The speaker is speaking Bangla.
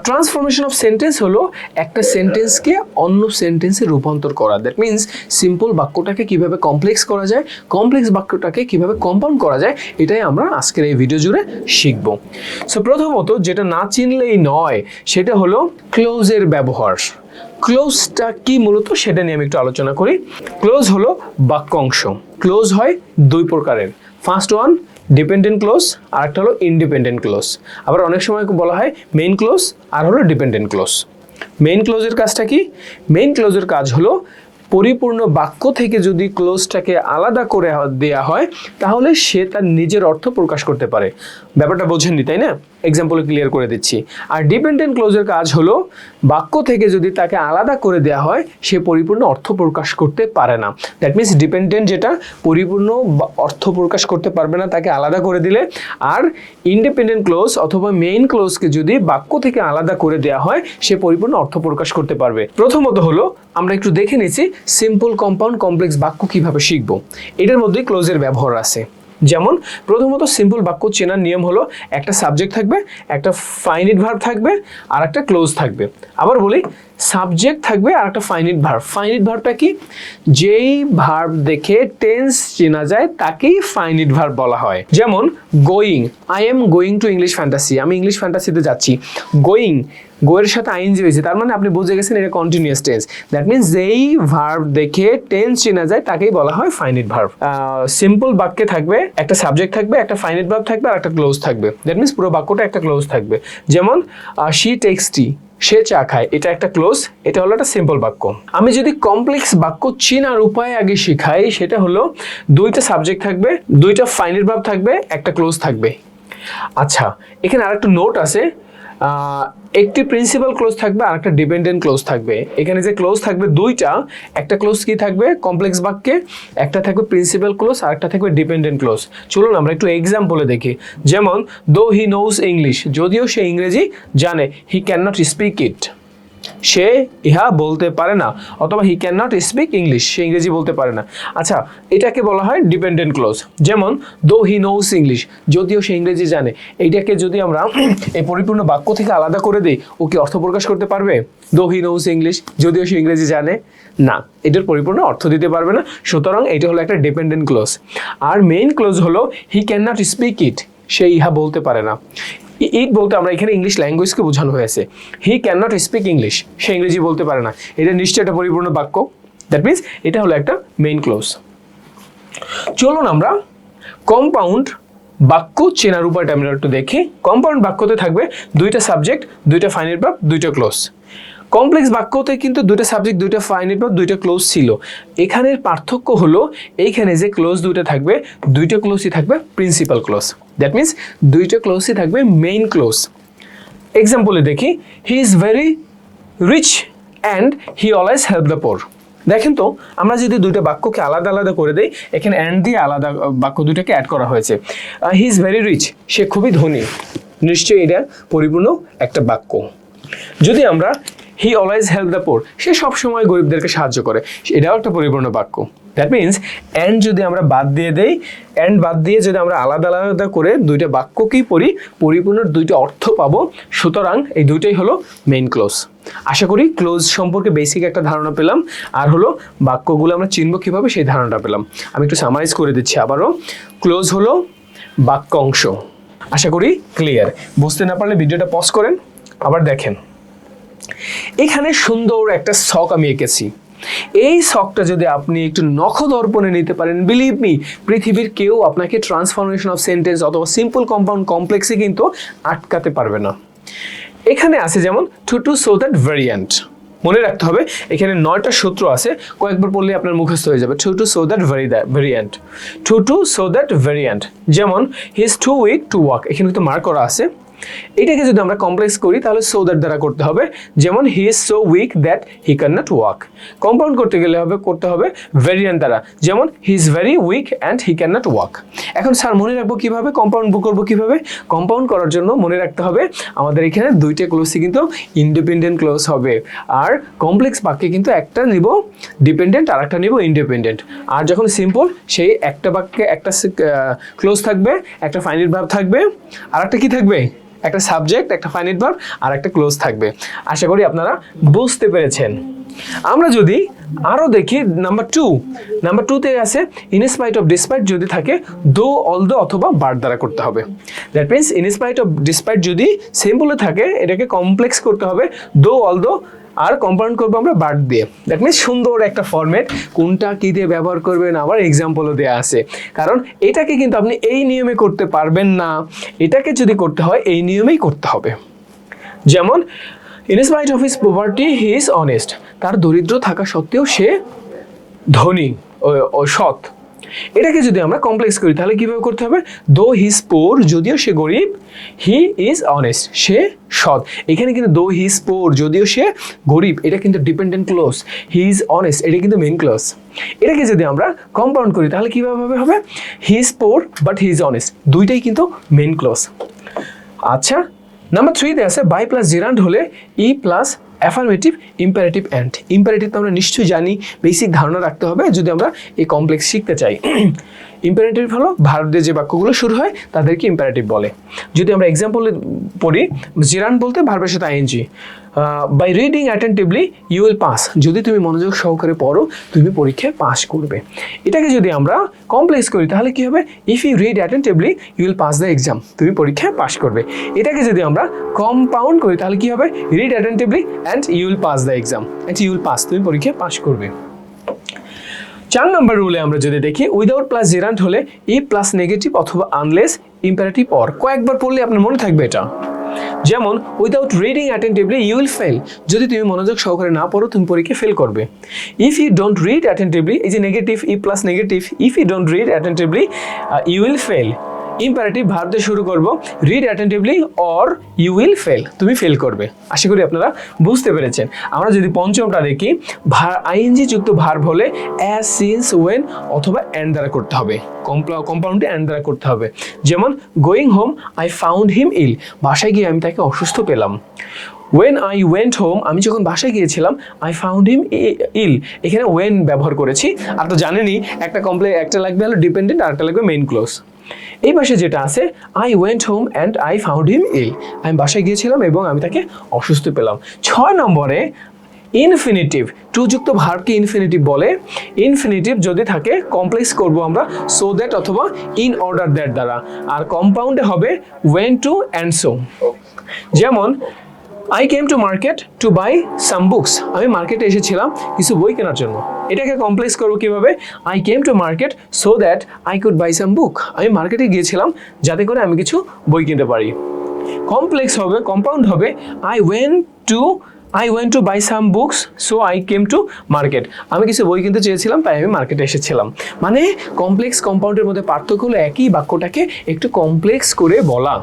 ট্রান্সফরমেশন অফ সেন্টেন্স হলো একটা সেন্টেন্সকে অন্য সেন্টেন্সে রূপান্তর করা। দ্যাট মিনস সিম্পল বাক্যটাকে কিভাবে কমপ্লেক্স করা যায়, কমপ্লেক্স বাক্যটাকে কিভাবে কম্পাউন্ড করা যায়, এটাই আমরা আজকের এই ভিডিও জুড়ে শিখব। সো প্রথমত যেটা না চিনলেই নয় সেটা হলো ক্লোজের ব্যবহার। ক্লোজটা কি মূলত সেটা নিয়ে আমি একটু আলোচনা করি। ক্লোজ হলো বাক্যাংশ। ক্লোজ হয় দুই প্রকারের। ফার্স্ট ওয়ান ডিপেন্ডেন্ট ক্লোজ, আর একটা হলো ইন্ডিপেন্ডেন্ট ক্লোজ। আবার অনেক সময় বলা হয় মেইন ক্লোজ আর হলো ডিপেন্ডেন্ট ক্লোজ। মেইন ক্লোজের কাজটা কি? মেইন ক্লোজের কাজ হলো পরিপূর্ণ বাক্য থেকে যদি ক্লোজটাকে আলাদা করে দেয়া হয় তাহলে সে তার নিজের অর্থ প্রকাশ করতে পারে। ব্যাপারটা বোঝেননি তাই না? এক্সাম্পলে ক্লিয়ার করে দিচ্ছি। আর ডিপেন্ডেন্ট ক্লোজের কাজ হলো বাক্য থেকে যদি তাকে আলাদা করে দেওয়া হয় সে পরিপূর্ণ অর্থ প্রকাশ করতে পারে না। দ্যাট মিনস ডিপেন্ডেন্ট যেটা পরিপূর্ণ অর্থ প্রকাশ করতে পারবে না তাকে আলাদা করে দিলে, আর ইন্ডিপেন্ডেন্ট ক্লোজ অথবা মেইন ক্লোজকে যদি বাক্য থেকে আলাদা করে দেওয়া হয় সে পরিপূর্ণ অর্থ প্রকাশ করতে পারবে। প্রথমত হলো আমরা একটু দেখে নিচ্ছি সিম্পল, কম্পাউন্ড, কমপ্লেক্স বাক্য কিভাবে শিখব। এটার মধ্যেই ক্লোজের ব্যবহার আছে। যেমন প্রথমত সিম্পল বাক্য চেনার নিয়ম হলো একটা সাবজেক্ট থাকবে, একটা ফাইনিট ভার্ব থাকবে, আর একটা ক্লোজ থাকবে। আবার বলি, সাবজেক্ট থাকবে আর একটা ফাইনিট ভার্ব। ফাইনিট ভার্বটা কি? যেই ভার্ব দেখে টেন্স চেনা যায় তাকেই ফাইনিট ভার্ব বলা হয়। যেমন going, I am going to English fantasy, আমি ইংলিশ ফ্যান্টাসিতে যাচ্ছি। গোয়িং, গোয়ের সাথে আইএনজি হয়েছে, তার মানে আপনি বুঝে গেছেন এটা কন্টিনিউয়াস টেন্স। দ্যাট মিনস যেই ভার্ব দেখে টেন্স চেনা যায় তাকেই বলা হয় ফাইনিট ভার্ব। সিম্পল বাক্যে থাকবে একটা সাবজেক্ট থাকবে, একটা ফাইনিট ভার্ব থাকবে, আর একটা ক্লোজ থাকবে। দ্যাট মিনস পুরো বাক্যটা একটা ক্লোজ থাকবে। যেমন শি টেক্স টি, সে চা খায়, এটা একটা ক্লোজ, এটা হলো একটা সিম্পল বাক্য। আমি যদি কমপ্লেক্স বাক্য চেনার উপায় আগে শিখাই সেটা হলো দুইটা সাবজেক্ট থাকবে, দুইটা ফাইনিট ভার্ব থাকবে, একটা ক্লোজ থাকবে। আচ্ছা, এখানে আরেকটা নোট আছে, একটি প্রিন্সিপাল ক্লোজ থাকবে আর একটা ডিপেন্ডেন্ট ক্লোজ থাকবে। এখানে যে ক্লোজ থাকবে দুইটা, একটা ক্লোজ কি থাকবে কমপ্লেক্স বাক্যে, একটা থাকবে প্রিন্সিপাল ক্লোজ আর একটা থাকবে ডিপেন্ডেন্ট ক্লোজ। চলুন আমরা একটু এক্সাম্পলে দেখি। যেমন দো হি নোজ ইংলিশ, যদিও সে ইংরেজি জানে, he can not speak it, সে ইহা বলতে পারে না, অথবা he can not speak English, সে ইংরেজি বলতে পারে না। আচ্ছা, এটাকে বলা হয় ডিপেন্ডেন্ট ক্লোজ। যেমন দো হি নোজ ইংলিশ, যদিও সে ইংরেজি জানে, এইটাকে যদি আমরা এই পরিপূর্ণ বাক্য থেকে আলাদা করে দিই ও কি অর্থ প্রকাশ করতে পারবে? দো হি নোজ ইংলিশ, যদিও সে ইংরেজি জানে, না, এটার পরিপূর্ণ অর্থ দিতে পারবে না। সুতরাং এটা হলো একটা ডিপেন্ডেন্ট ক্লোজ। আর মেইন ক্লোজ হলো he can not speak it, সে ইহা বলতে পারে না। ইট বলতে আমরা এখানে ইংলিশ ল্যাঙ্গুয়েজকে বোঝানো হয়েছে। He can not speak English, সে ইংরেজি বলতে পারে না, এটা নিশ্চয়ই একটা পরিপূর্ণ বাক্য। দ্যাট মিনস এটা হলো একটা মেইন ক্লোজ। চলুন আমরা কম্পাউন্ড বাক্য চেনার উপায়টা আমরা একটু দেখি। কম্পাউন্ড বাক্যতে থাকবে দুইটা সাবজেক্ট, দুইটা ফাইনিট ভার্ব, দুইটা ক্লোজ। কমপ্লেক্স বাক্যতে কিন্তু দুইটা সাবজেক্ট, দুইটা ফাইনিট ভার্ব, দুইটা ক্লোজ ছিল। এখানের পার্থক্য হলো এইখানে যে ক্লোজ দুইটা থাকবে, দুইটা ক্লোজই থাকবে প্রিন্সিপাল ক্লোজ। দ্যাট মিনস দুইটা ক্লোজই থাকবে মেইন ক্লোজ। এক্সাম্পলে দেখি, he is very rich and he always help the poor. দেখেন তো, আমরা যদি দুইটা বাক্যকে আলাদা আলাদা করে দেই, এখানে অ্যান্ড দিয়ে আলাদা বাক্য দুইটাকে অ্যাড করা হয়েছে। হি ইজ ভেরি রিচ, সে খুবই ধনী, নিশ্চয়ই এটা পরিপূর্ণ একটা বাক্য। যদি আমরা he always help the poor, সে সবসময় গরিবদেরকে সাহায্য করে, এটাও একটা পরিপূর্ণ বাক্য। দ্যাট মিনস অ্যান্ড যদি আমরা বাদ দিয়ে দেই, অ্যান্ড বাদ দিয়ে যদি আমরা আলাদা আলাদা করে দুইটা বাক্যকেই পড়ি, পরিপূর্ণ দুইটা অর্থ পাবো। সুতরাং এই দুইটাই হলো মেইন ক্লোজ। আশা করি ক্লোজ সম্পর্কে বেসিক একটা ধারণা পেলাম, আর হলো বাক্যগুলো আমরা চিনবো কীভাবে সেই ধারণাটা পেলাম। আমি একটু সামারাইজ করে দিচ্ছি আবারও। ক্লোজ হলো বাক্যাংশ। আশা করি ক্লিয়ার। বুঝতে না পারলে ভিডিওটা পজ করেন, আবার দেখেন। এখানে সুন্দর একটা ছক আমি এঁকেছি। এই ছকটা যদি আপনি একটু নখদর্পণে নিতে পারেন, বিলিভ মি, পৃথিবীর কেউ আপনাকে ট্রান্সফরমেশন অফ সেন্টেন্স অথবা সিম্পল, কম্পাউন্ড, কমপ্লেক্সে কিন্তু আটকাতে পারবে না। এখানে আছে যেমন টু সো দ্যাট ভেরিয়েন্ট, মনে রাখতে হবে এখানে 9টা সূত্র আছে, কয়েকবার পড়লে আপনার মুখস্থ হয়ে যাবে। Too so that variant, too so that variant. যেমন he is too weak to walk, এখানে কিন্তু মার্ক করা আছে। এটাকে যদি আমরা কমপ্লেক্স করি তাহলে সো দ্যাট দ্বারা করতে হবে। যেমন he is so weak that he can not walk. Compound করতে গেলে করতে হবে ভেরিয়েন্ট দ্বারা। যেমন he is very weak and he can not walk. এখন স্যার মনে রাখবো কিভাবে, কম্পাউন্ড করবো কিভাবে? কম্পাউন্ড করার জন্য মনে রাখতে হবে আমাদের এখানে দুইটা ক্লোজই কিন্তু ইন্ডিপেন্ডেন্ট ক্লোজ হবে। আর কমপ্লেক্স বাক্যে কিন্তু একটা নিব ডিপেন্ডেন্ট আর একটা নিব ইন্ডিপেন্ডেন্ট। আর যখন সিম্পল, সেই একটা বাক্যে একটা ক্লোজ থাকবে, একটা ফাইনিট ভার্ব থাকবে, আর একটা কি থাকবে? একটা সাবজেক্ট, একটা ফাইনাইট ভার্ব আর একটা ক্লোজ থাকবে। আশা করি আপনারা বুঝতে পেরেছেন। আমরা যদি আরও দেখি নাম্বার টুতে আছে ইনস্পাইট অফ ডিসপাইট যদি থাকে দো, অলদো অথবা বার দ্বারা করতে হবে। That means in spite of despite যদি সিম্পলে থাকে এটাকে কমপ্লেক্স করতে হবে দো, অলদো, আর কম্পাউন্ড করবো আমরা বার দিয়ে। দ্যাট মিনস সুন্দর একটা ফরম্যাট, কোনটা কী দিয়ে ব্যবহার করবেন আবার এক্সাম্পলও দেওয়া আছে। কারণ এটাকে কিন্তু আপনি এই নিয়মে করতে পারবেন না, এটাকে যদি করতে হয় এই নিয়মেই করতে হবে। যেমন in spite of his poverty he is honest, তার দরিদ্র থাকা সত্ত্বেও সে ধনী ও সৎ। এটাকে যদি আমরা কমপ্লেক্স করি তাহলে কীভাবে করতে হবে, দো হিজ পোর, যদিও সে গরিব, হি ইজ অনেস্ট, সে সৎ। এখানে কিন্তু দো হিজ পোর, যদিও সে গরিব, এটা কিন্তু dependent close, he is honest এটা কিন্তু মেইন ক্লোজ। এটাকে যদি আমরা কম্পাউন্ড করি তাহলে কীভাবে হবে, he is poor but he is honest, দুইটাই কিন্তু মেইন ক্লোজ। আচ্ছা, নাম্বার 3-তে আছে বাই প্লাস জেরান্ড হলে ই plus affirmative imperative and. Imperative তো আমরা নিশ্চয়ই জানি, বেসিক ধারণা রাখতে হবে যদি আমরা এই কমপ্লেক্স শিখতে চাই। ইম্পারেটিভ হলো ভার্ব দিয়ে যে বাক্যগুলো শুরু হয় তাদেরকে ইম্পারেটিভ বলে। যদি আমরা এক্সাম্পল পড়ি, জেরান্ড বলতে ভার্বের সাথে ING. By reading attentively you will pass, যদি তুমি মনোযোগ সহকারে পড়ো তুমি পরীক্ষায় পাস করবে। এটাকে যদি আমরা কমপ্লেক্স করি তাহলে কি হবে, if you read attentively you will pass the exam, তুমি পরীক্ষায় পাস করবে। এটাকে যদি আমরা কম্পাউন্ড করি তাহলে কি হবে, read attentively and you will pass the exam, and you will pass, তুমি পরীক্ষায় পাস করবে। 4 নম্বর রুলে আমরা যদি দেখি উইদাউট প্লাস জেরান্ড হলে ই প্লাস নেগেটিভ অথবা আনলেস ইম্পারেটিভ অর। কয়েকবার পড়লে আপনার মনে থাকবে এটা। যেমন without reading attentively you will fail, যদি তুমি মনোযোগ সহকারে না পড়ো তুমি পরীক্ষায় ফেল করবে। If you don't read attentively, এই যে নেগেটিভ, ই plus negative, if you don't read attentively you will fail. Imperative verb দিয়ে শুরু করবো, read attentively or you will fail, তুমি ফেল করবে। আশা করি আপনারা বুঝতে পেরেছেন। আমরা যদি পঞ্চমটা দেখি, আইএনজি যুক্ত ভার্ব হলে অ্যাজ, সিন্স, ওয়েন অথবা অ্যান্ড দ্বারা করতে হবে, কম্পাউন্ডে অ্যান্ড দ্বারা করতে হবে। যেমন going home I found him ill, বাসায় গিয়ে আমি তাকে অসুস্থ পেলাম। ওয়েন আই ওয়েন্ট হোম, আমি যখন বাসায় গিয়েছিলাম, আই ফাউন্ড হিম ইল, এখানে ওয়েন ব্যবহার করেছি। আর তো জানেনই একটা লাগবে হলো ডিপেন্ডেন্ট আর একটা লাগবে মেইন ক্লোজ। এই পাশে যেটা আছে I went home and I found him ill, আমি বাসায় গিয়েছিলাম এবং আমি তাকে অসুস্থ পেলাম। 6 নম্বরে ইনফিনিটিভ, টু যুক্ত ভার্বকে ইনফিনিটিভ বলে। ইনফিনিটিভ যদি থাকে কমপ্লেক্স করব আমরা সো দ্যাট অথবা ইন অর্ডার দ্যাট দ্বারা, আর কম্পাউন্ডে হবে ওয়েন টু অ্যান্ড সো। যেমন I came to market to buy some books, আমি মার্কেটে এসেছিলাম কিছু বই কেনার জন্য। এটাকে কমপ্লেক্স করবো কীভাবে, I came to market so that I could buy some book, আমি মার্কেটে গিয়েছিলাম যাতে করে আমি কিছু বই কিনতে পারি। কমপ্লেক্স হবে, কম্পাউন্ড হবে I went to buy some books so I came to market, আমি কিছু বই কিনতে চেয়েছিলাম তাই আমি মার্কেটে এসেছিলাম। মানে কমপ্লেক্স কম্পাউন্ডের মধ্যে পার্থক্য হলো একই বাক্যটাকে একটু কমপ্লেক্স করে বলা।